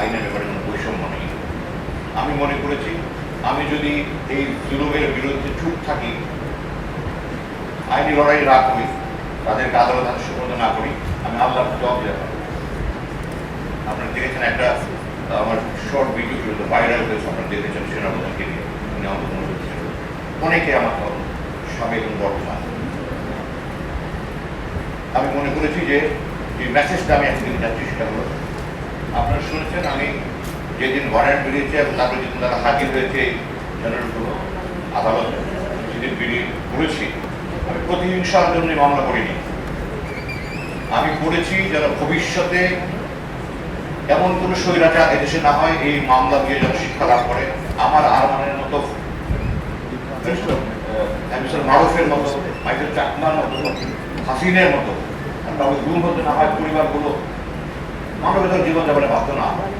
আইনের ব্যাপারে কোনো বৈষম্য নেই। আমি মনে করেছি আমি যদি এই জুলুমের বিরুদ্ধে চুপ থাকি, আইনি লড়াই না করি, তাদেরকে আদালত হাতে সুপর্দ না করি, আমি আল্লাহর জবাব দিতে পারবো। আপনারা দেখেছেন একটা আমার শর্ট ভিডিও কিন্তু ভাইরাল হয়েছে, আপনারা দেখেছেন সেনাপ্রধানকে নিয়ে, উনি আমাদের মনে ছিল অনেকে আমার সাবেক এবং বর্তমান। আমি মনে করেছি যে মেসেজটা আমি একদিন যাচ্ছি, সেটা হলো আপনারা শুনেছেন আমি যেদিন ওয়ারেন্ট বেরিয়েছে এবং তারপরে যেদিন তারা হাজির হয়েছে জেনারেলগুলো আদালতে, সেদিন বেরিয়ে করেছি আমি প্রতিহিংসার জন্য মামলা করিনি। আমি করেছি যেন ভবিষ্যতে এমন কোনো স্বৈরাচার এদেশে না হয়, এই মামলা দিয়ে যেন শিক্ষা লাভ করে। আমার আরমানের মতো, মারুফের মতো, মাইকেল চাকমার মতো, হাসিনের মতো গুম হতে না হয়, পরিবারগুলো মানবেতর জীবনযাপনে বাধ্য না হয়।